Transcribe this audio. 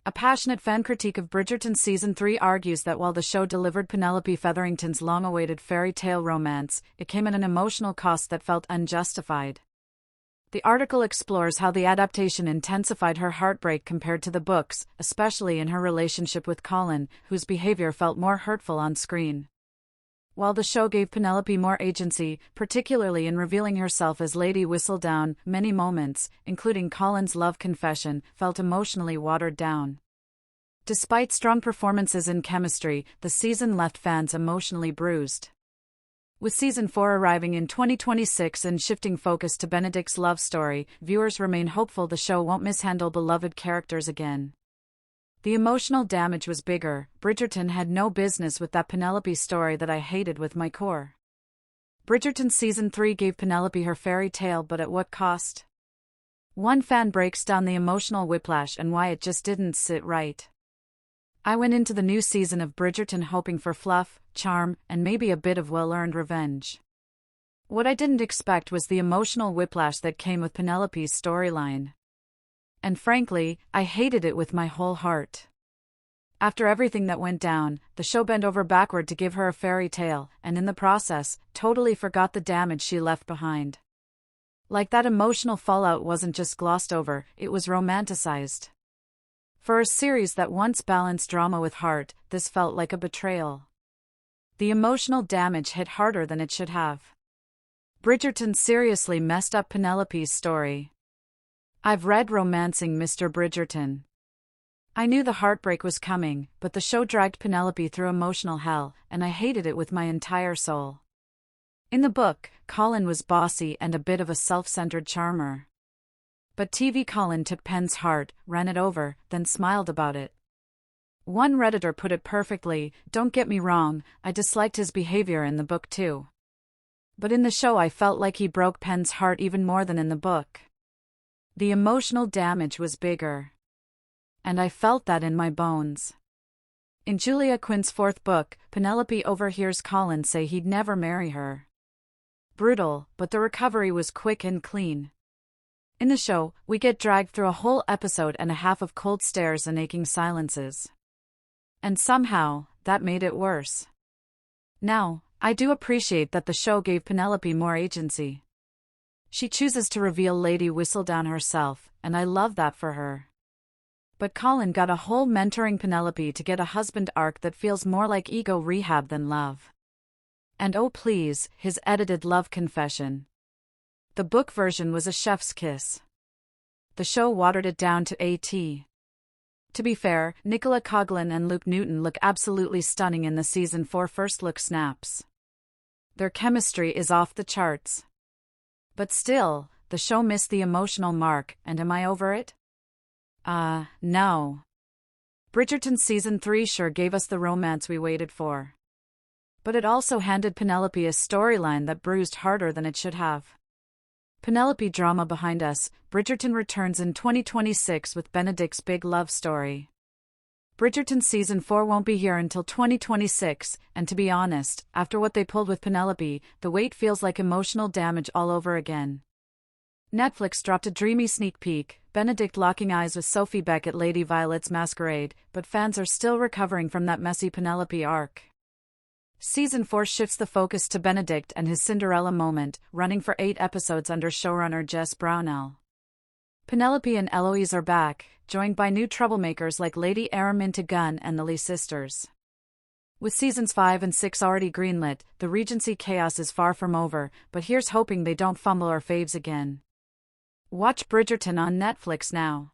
A passionate fan critique of Bridgerton Season 3 argues that while the show delivered Penelope Featherington's long-awaited fairy tale romance, it came at an emotional cost that felt unjustified. The article explores how the adaptation intensified her heartbreak compared to the books, especially in her relationship with Colin, whose behavior felt more hurtful on screen. While the show gave Penelope more agency, particularly in revealing herself as Lady Whistledown, many moments, including Colin's love confession, felt emotionally watered down. Despite strong performances and chemistry, the season left fans emotionally bruised. With Season 4 arriving in 2026 and shifting focus to Benedict's love story, viewers remain hopeful the show won't mishandle beloved characters again. The emotional damage was bigger. Bridgerton had no business with that Penelope story that I hated with my core. Bridgerton Season 3 gave Penelope her fairy tale, but at what cost? One fan breaks down the emotional whiplash and why it just didn't sit right. I went into the new season of Bridgerton hoping for fluff, charm, and maybe a bit of well-earned revenge. What I didn't expect was the emotional whiplash that came with Penelope's storyline. And frankly, I hated it with my whole heart. After everything that went down, the show bent over backward to give her a fairy tale, and in the process, totally forgot the damage she left behind. Like that emotional fallout wasn't just glossed over, it was romanticized. For a series that once balanced drama with heart, this felt like a betrayal. The emotional damage hit harder than it should have. Bridgerton seriously messed up Penelope's story. I've read Romancing Mr. Bridgerton. I knew the heartbreak was coming, but the show dragged Penelope through emotional hell, and I hated it with my entire soul. In the book, Colin was bossy and a bit of a self-centered charmer. But TV Colin took Pen's heart, ran it over, then smiled about it. One Redditor put it perfectly, "Don't get me wrong, I disliked his behavior in the book too. But in the show I felt like he broke Pen's heart even more than in the book. The emotional damage was bigger. And I felt that in my bones." In Julia Quinn's fourth book, Penelope overhears Colin say he'd never marry her. Brutal, but the recovery was quick and clean. In the show, we get dragged through a whole episode and a half of cold stares and aching silences. And somehow, that made it worse. Now, I do appreciate that the show gave Penelope more agency. She chooses to reveal Lady Whistledown herself, and I love that for her. But Colin got a whole mentoring Penelope to get a husband arc that feels more like ego rehab than love. And oh please, his edited love confession. The book version was a chef's kiss. The show watered it down to A.T. To be fair, Nicola Coughlan and Luke Newton look absolutely stunning in the Season 4 first look snaps. Their chemistry is off the charts. But still, the show missed the emotional mark, and am I over it? No. Bridgerton Season 3 sure gave us the romance we waited for. But it also handed Penelope a storyline that bruised harder than it should have. Penelope drama behind us, Bridgerton returns in 2026 with Benedict's big love story. Bridgerton Season 4 won't be here until 2026, and to be honest, after what they pulled with Penelope, the wait feels like emotional damage all over again. Netflix dropped a dreamy sneak peek, Benedict locking eyes with Sophie Beck at Lady Violet's masquerade, but fans are still recovering from that messy Penelope arc. Season 4 shifts the focus to Benedict and his Cinderella moment, running for 8 episodes under showrunner Jess Brownell. Penelope and Eloise are back, joined by new troublemakers like Lady Araminta Gunn and the Lee sisters. With Seasons 5 and 6 already greenlit, the Regency chaos is far from over, but here's hoping they don't fumble our faves again. Watch Bridgerton on Netflix now.